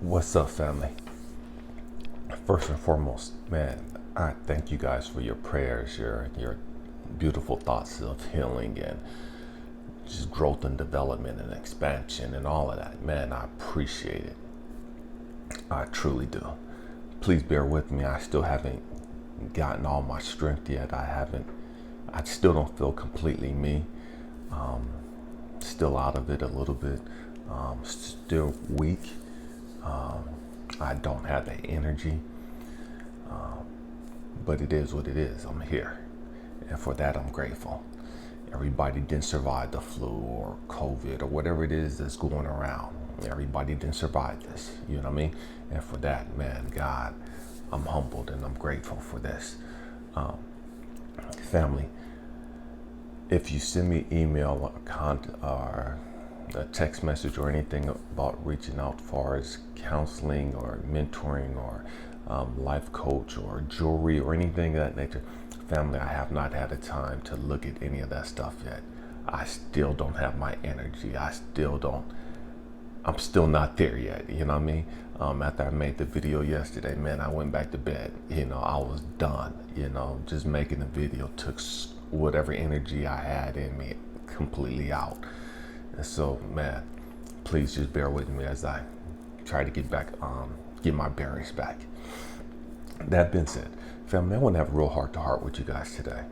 What's up, family? First and foremost, man, I thank you guys for your prayers, your beautiful thoughts of healing and just growth and development and expansion and all of that. Man, I appreciate it. I truly do. Please bear with me. I still haven't gotten all my strength yet. I still don't feel completely me. Still out of it a little bit. Still weak. I don't have the energy, but it is what it is. I'm here, and for that I'm grateful. Everybody didn't survive the flu or COVID or whatever it is that's going around. Everybody didn't survive this, you know what I mean? And for that, man, God, I'm humbled and I'm grateful for this. Family, if you send me email or a text message or anything about reaching out far as counseling or mentoring or life coach or jewelry or anything of that nature, family, I have not had a time to look at any of that stuff yet. I still don't have my energy. I'm still not there yet, you know what I mean? After I made the video yesterday, man, I went back to bed. I was done, just making the video took whatever energy I had in me completely out. And so, man, please just bear with me as I try to get my bearings back. That being said, family, I want to have a real heart-to-heart with you guys today.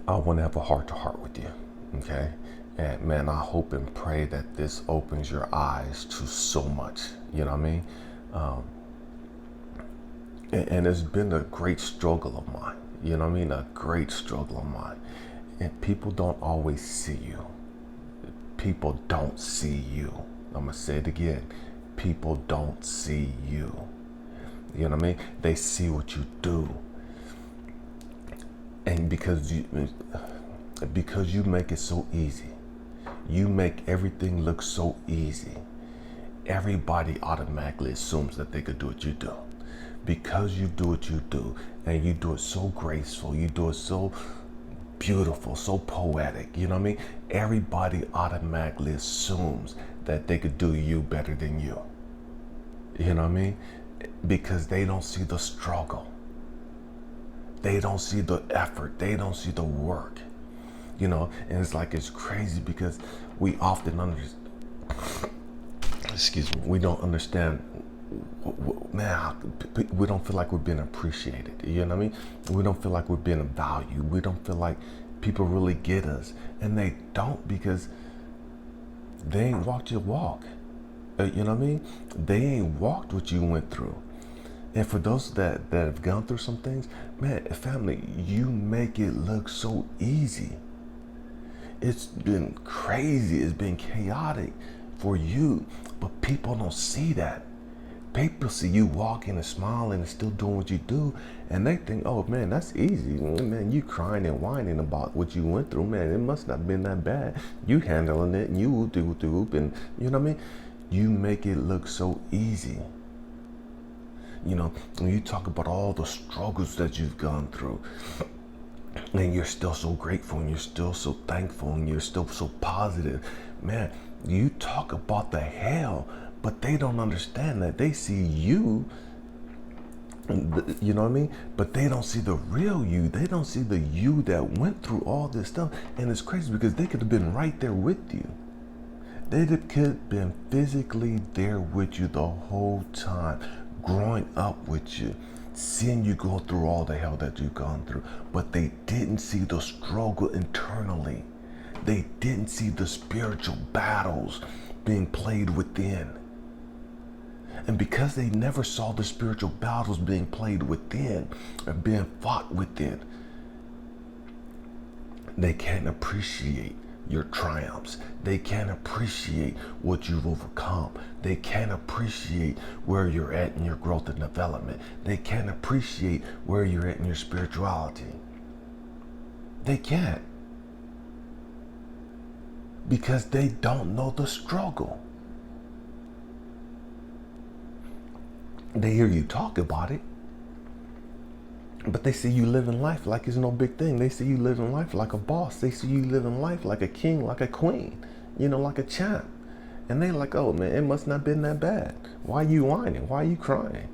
I want to have a heart-to-heart with you, okay? And man, I hope and pray that this opens your eyes to so much, you know what I mean? And it's been a great struggle of mine, you know what I mean? A great struggle of mine. And people don't always see you. People don't see you. I'm going to say it again. People don't see you. You know what I mean? They see what you do. And because you make it so easy, you make everything look so easy, everybody automatically assumes that they could do what you do. Because you do what you do, and you do it so graceful, you do it so beautiful, so poetic, you know what I mean? Everybody automatically assumes that they could do you better than you. You know what I mean? Because they don't see the struggle. They don't see the effort. They don't see the work. And it's crazy because we often we don't understand, man, we don't feel like we're being appreciated. You know what I mean? We don't feel like we're being valued. We don't feel like people really get us. And they don't, because they ain't walked your walk. You know what I mean? They ain't walked what you went through. And for those that have gone through some things, man, family, you make it look so easy. It's been crazy. It's been chaotic for you. But people don't see that. People see you walking and smiling and still doing what you do, and they think, oh man, that's easy. Man, you crying and whining about what you went through, man, it must not have been that bad. You handling it and you whoop, and you know what I mean? You make it look so easy. When you talk about all the struggles that you've gone through, and you're still so grateful and you're still so thankful and you're still so positive, man, you talk about the hell, but they don't understand that. They see you, you know what I mean? But they don't see the real you. They don't see the you that went through all this stuff. And it's crazy because they could have been right there with you. They could have been physically there with you the whole time, growing up with you, seeing you go through all the hell that you've gone through. But they didn't see the struggle internally. They didn't see the spiritual battles being played within. And because they never saw the spiritual battles being played within or being fought within, they can't appreciate your triumphs. They can't appreciate what you've overcome. They can't appreciate where you're at in your growth and development. They can't appreciate where you're at in your spirituality. They can't. Because they don't know the struggle. They hear you talk about it, but they see you living life like it's no big thing. They see you living life like a boss. They see you living life like a king, like a queen, like a champ. And they like, oh man, it must not have been that bad. Why you whining? Why you crying?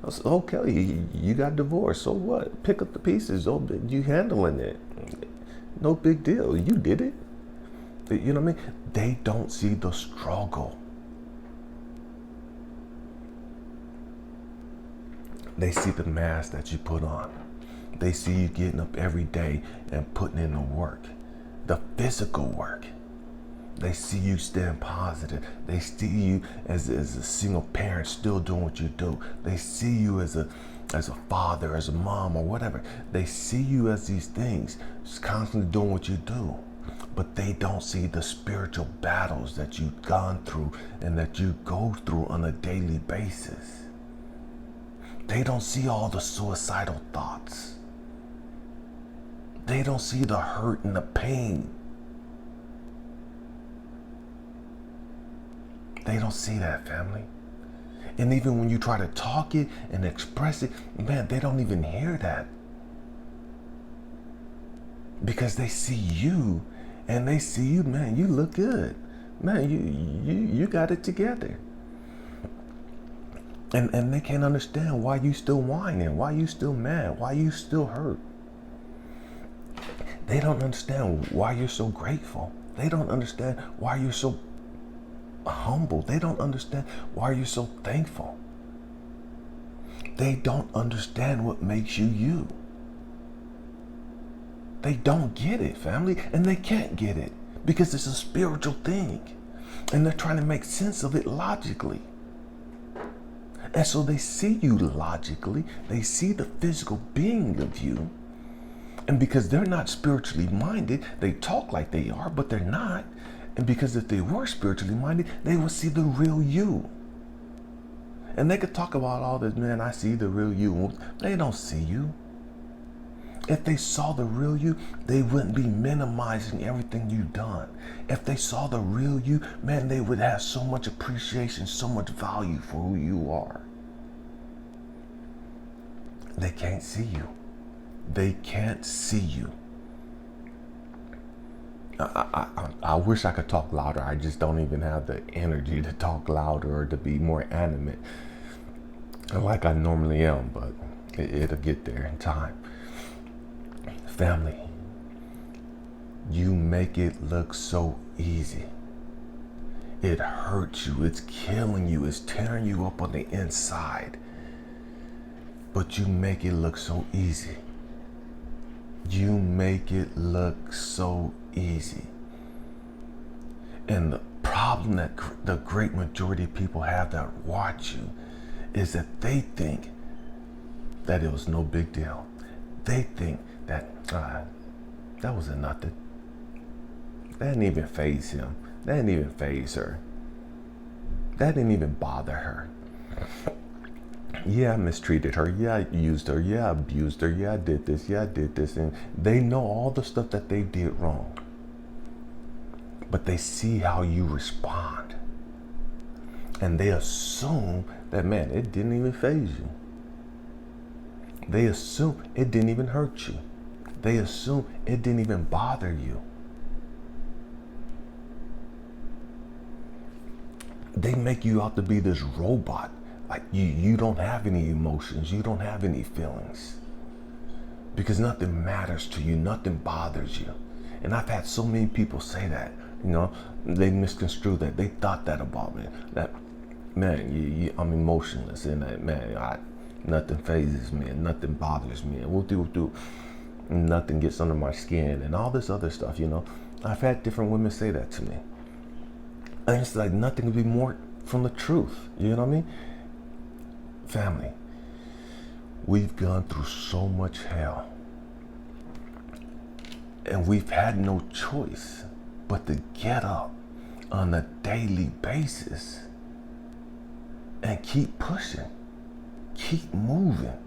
I said, okay, you got divorced. So what? Pick up the pieces. Oh, you handling it. No big deal. You did it. You know what I mean? They don't see the struggle. They see the mask that you put on. They see you getting up every day and putting in the work, the physical work. They see you staying positive. They see you as a single parent still doing what you do. They see you as a father, as a mom, or whatever. They see you as these things, just constantly doing what you do. But they don't see the spiritual battles that you've gone through and that you go through on a daily basis. They don't see all the suicidal thoughts. They don't see the hurt and the pain. They don't see that, family. And even when you try to talk it and express it, man, they don't even hear that. Because they see you and they see you, man, you look good. Man, you got it together. And they can't understand why you still whining, why you still mad, why you still hurt. They don't understand why you're so grateful. They don't understand why you're so humble. They don't understand why you're so thankful. They don't understand what makes you you. They don't get it, family, and they can't get it because it's a spiritual thing and they're trying to make sense of it logically. And so they see you logically, they see the physical being of you, and because they're not spiritually minded, they talk like they are, but they're not. And because if they were spiritually minded, they would see the real you. And they could talk about all this, man, I see the real you. They don't see you. If they saw the real you, they wouldn't be minimizing everything you've done. If they saw the real you, man, they would have so much appreciation, so much value for who you are. They can't see you. They can't see you. I wish I could talk louder. I just don't even have the energy to talk louder or to be more animate like I normally am, but it'll get there in time. Family, you make it look so easy. It hurts you, it's killing you, it's tearing you up on the inside. But you make it look so easy. You make it look so easy. And the problem that the great majority of people have that watch you is that they think that it was no big deal. They think that that was a nothing. That didn't even faze him. That didn't even faze her. That didn't even bother her. Yeah, I mistreated her. Yeah, I used her. Yeah, I abused her. Yeah, I did this. Yeah, I did this. And they know all the stuff that they did wrong. But they see how you respond. And they assume that, man, it didn't even faze you. They assume it didn't even hurt you. They assume it didn't even bother you. They make you out to be this robot. Like you don't have any emotions. You don't have any feelings. Because nothing matters to you. Nothing bothers you. And I've had so many people say that. You know, they misconstrue that. They thought that about me. That, man, I'm emotionless. And that, man, nothing phases me. And nothing bothers me. And we'll nothing gets under my skin. And all this other stuff, you know. I've had different women say that to me. And it's like nothing could be more from the truth. You know what I mean? Family, we've gone through so much hell. And we've had no choice but to get up on a daily basis and keep pushing, keep moving.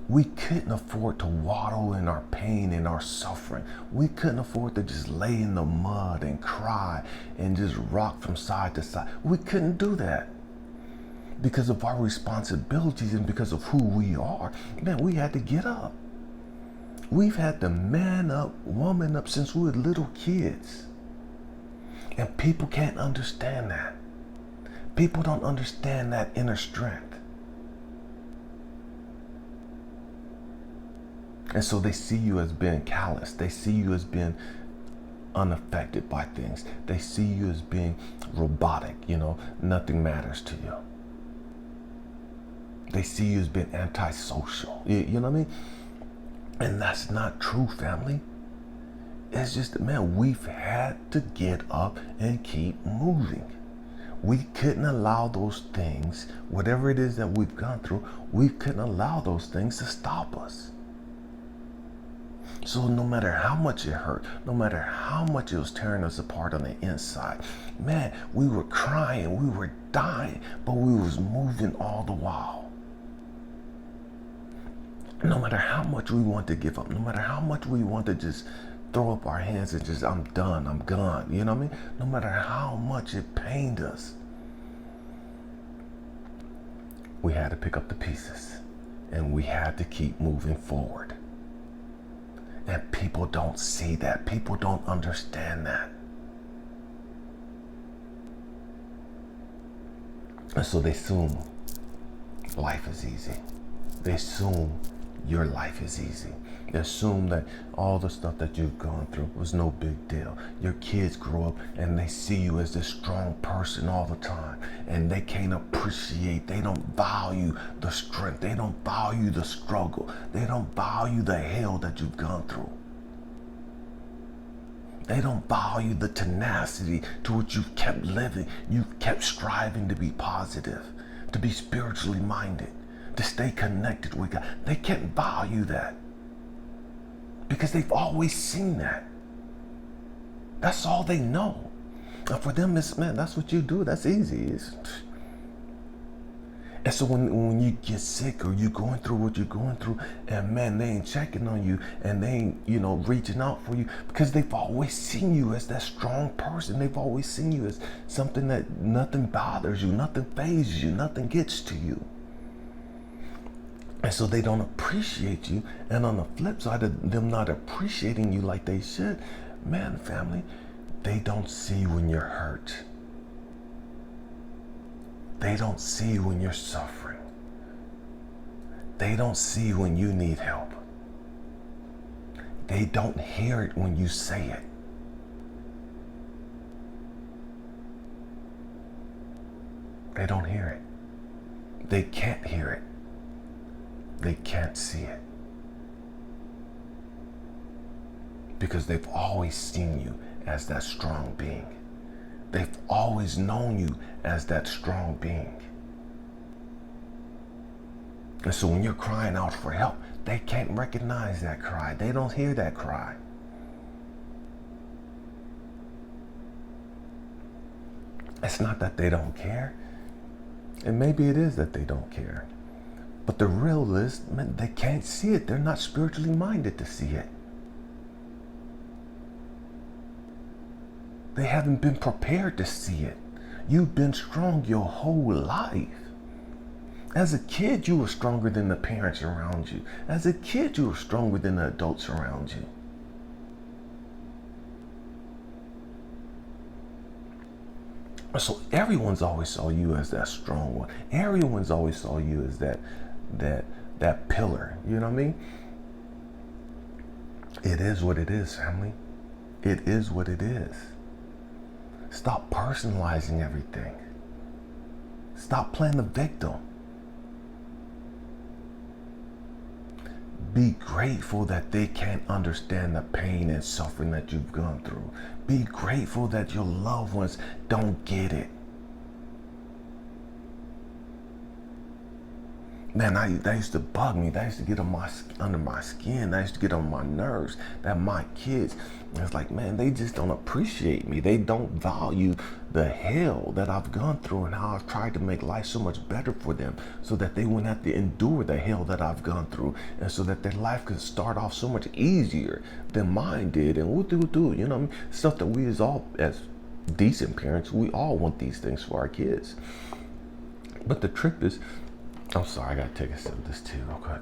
We couldn't afford to waddle in our pain and our suffering. We couldn't afford to just lay in the mud and cry and just rock from side to side. We couldn't do that. Because of our responsibilities and because of who we are, man, we had to get up. We've had to man up, woman up since we were little kids. And people can't understand that. People don't understand that inner strength. And so they see you as being callous. They see you as being unaffected by things. They see you as being robotic, nothing matters to you. They see you as being antisocial. You know what I mean? And that's not true, family. It's just, man, we've had to get up and keep moving. We couldn't allow those things, whatever it is that we've gone through, we couldn't allow those things to stop us. So no matter how much it hurt, no matter how much it was tearing us apart on the inside, man, we were crying, we were dying, but we was moving all the while. No matter how much we want to give up, no matter how much we want to just throw up our hands and just, I'm done, I'm gone, you know what I mean? No matter how much it pained us, we had to pick up the pieces and we had to keep moving forward. And people don't see that. People don't understand that. And so they assume life is easy. They assume your life is easy. They assume that all the stuff that you've gone through was no big deal. Your kids grow up and they see you as this strong person all the time. And they can't appreciate, they don't value the strength. They don't value the struggle. They don't value the hell that you've gone through. They don't value the tenacity to which you've kept living. You've kept striving to be positive, to be spiritually minded, to stay connected with God. They can't value that because they've always seen that. That's all they know. And for them, it's, man, that's what you do. That's easy. And so when you get sick or you're going through what you're going through, and man, they ain't checking on you and they ain't, reaching out for you because they've always seen you as that strong person. They've always seen you as something that nothing bothers you, nothing phases you, nothing gets to you. And so they don't appreciate you. And on the flip side of them not appreciating you like they should, man, family, they don't see when you're hurt. They don't see when you're suffering. They don't see when you need help. They don't hear it when you say it. They don't hear it. They can't hear it. They can't see it. Because they've always seen you as that strong being. They've always known you as that strong being. And so when you're crying out for help, they can't recognize that cry. They don't hear that cry. It's not that they don't care. And maybe it is that they don't care. But the real is, man, they can't see it. They're not spiritually minded to see it. They haven't been prepared to see it. You've been strong your whole life. As a kid, you were stronger than the parents around you. As a kid, you were stronger than the adults around you. So everyone's always saw you as that strong one. Everyone's always saw you as that pillar. You know what I mean? It is what it is, family. It is what it is. Stop personalizing everything. Stop playing the victim. Be grateful that they can't understand the pain and suffering that you've gone through. Be grateful that your loved ones don't get it. Man, that used to bug me. That used to get under my skin. That used to get on my nerves. That my kids, it's like, man, they just don't appreciate me. They don't value the hell that I've gone through and how I've tried to make life so much better for them so that they wouldn't have to endure the hell that I've gone through and so that their life could start off so much easier than mine did. And we'll do, you know what I mean? Stuff that we as decent parents, we all want these things for our kids. But the trick is, I'm sorry, I gotta take a sip of this tea real quick.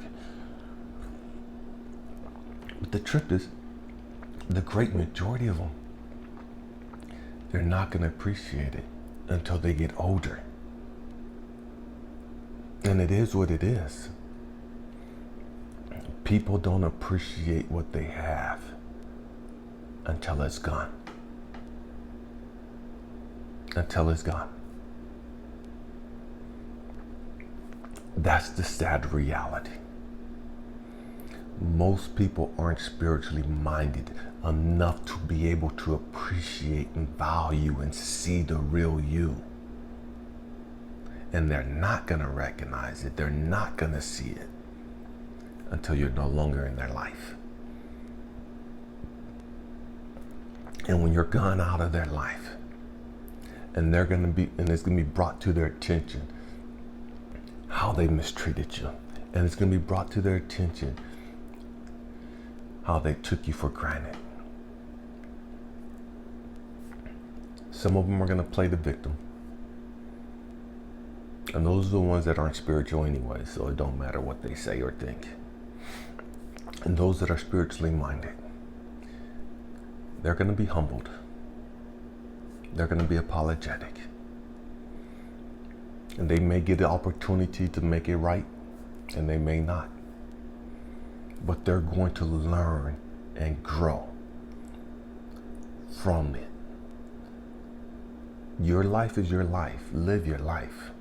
But the trip is, the great majority of them, they're not going to appreciate it until they get older. And it is what it is. People don't appreciate what they have until it's gone. Until it's gone. That's the sad reality. Most people aren't spiritually minded enough to be able to appreciate and value and see the real you. And they're not going to recognize it. They're not going to see it until you're no longer in their life. And when you're gone out of their life, and it's going to be brought to their attention how they mistreated you. And it's going to be brought to their attention how they took you for granted. Some of them are going to play the victim. And those are the ones that aren't spiritual anyway, so it don't matter what they say or think. And those that are spiritually minded, they're going to be humbled. They're going to be apologetic. And they may get the opportunity to make it right, and they may not. But they're going to learn and grow from it. Your life is your life. Live your life.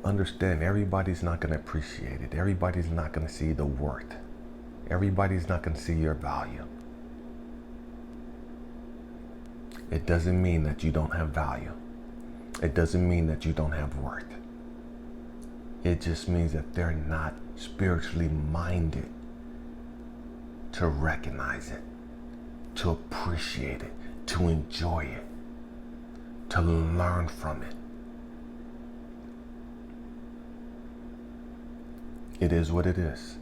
Understand, everybody's not going to appreciate it. Everybody's not going to see the worth. Everybody's not going to see your value. It doesn't mean that you don't have value. It doesn't mean that you don't have worth. It just means that they're not spiritually minded to recognize it, to appreciate it, to enjoy it, to learn from it. It is what it is.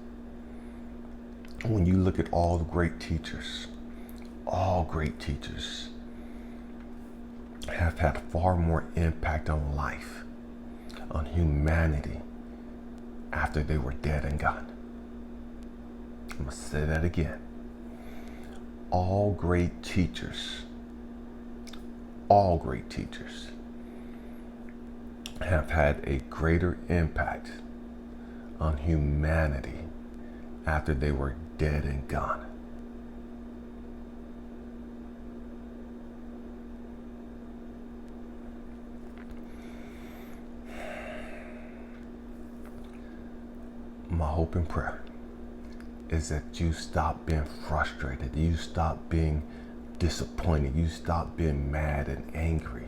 When you look at all the great teachers have had far more impact on life, on humanity, after they were dead and gone. I'm going to say that again. All great teachers have had a greater impact on humanity after they were dead and gone. My hope and prayer is that you stop being frustrated, you stop being disappointed, you stop being mad and angry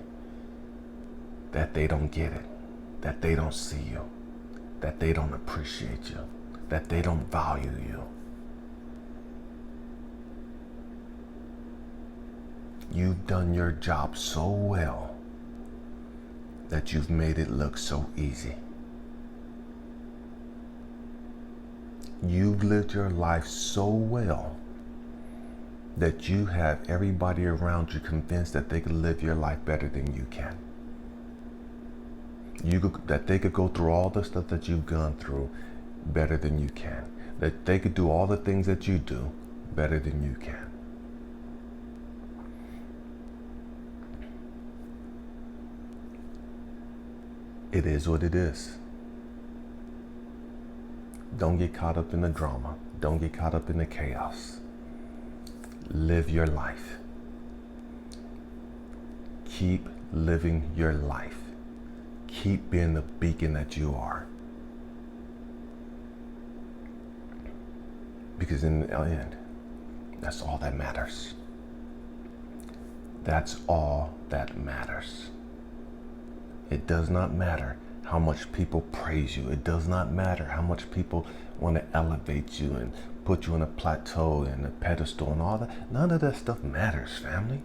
that they don't get it, that they don't see you, that they don't appreciate you, that they don't value you. You've done your job so well that you've made it look so easy. You've lived your life so well that you have everybody around you convinced that they could live your life better than you can. That they could go through all the stuff that you've gone through better than you can. That they could do all the things that you do better than you can. It is what it is. Don't get caught up in the drama. Don't get caught up in the chaos. Live your life. Keep living your life. Keep being the beacon that you are. Because in the end, that's all that matters. That's all that matters. It does not matter how much people praise you. It does not matter how much people want to elevate you and put you on a plateau and a pedestal and all that. None of that stuff matters, family.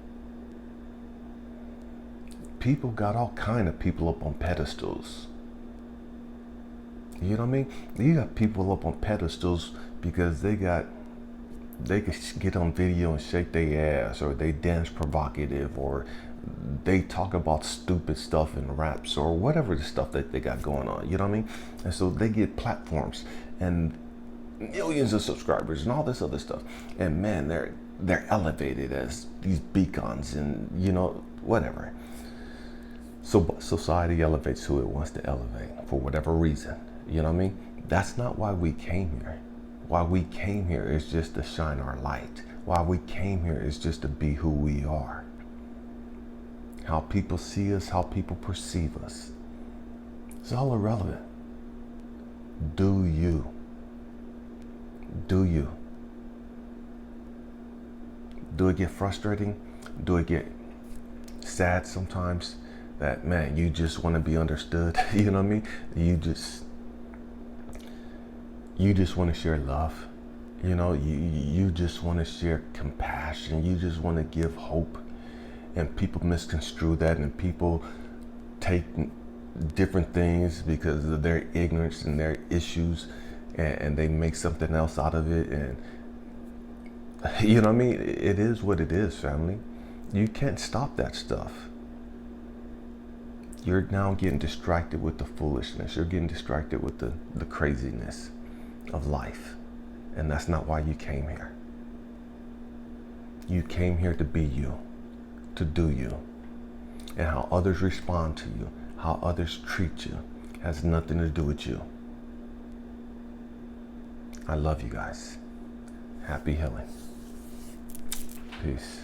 People got all kind of people up on pedestals. You know what I mean? You got people up on pedestals because they could get on video and shake their ass, or they dance provocative, or they talk about stupid stuff in raps, or whatever the stuff that they got going on. You know what I mean? And so they get platforms and millions of subscribers and all this other stuff. And man, they're elevated as these beacons, and you know, whatever. So society elevates who it wants to elevate for whatever reason. You know what I mean? That's not why we came here. Why we came here is just to shine our light. Why we came here is just to be who we are. How people see us, how people perceive us. It's all irrelevant. Do you. Do you. Do it get frustrating? Do it get sad sometimes? That, man, you just want to be understood. You know what I mean? You just want to share love. You know, you just want to share compassion. You just want to give hope. And people misconstrue that, and people take different things because of their ignorance and their issues, and they make something else out of it. And you know what I mean? It is what it is, family. You can't stop that stuff. You're now getting distracted with the foolishness. You're getting distracted with the craziness of life. And that's not why you came here. You came here to be you, to do you. And how others respond to you, how others treat you, has nothing to do with you. I love you guys. Happy healing. Peace.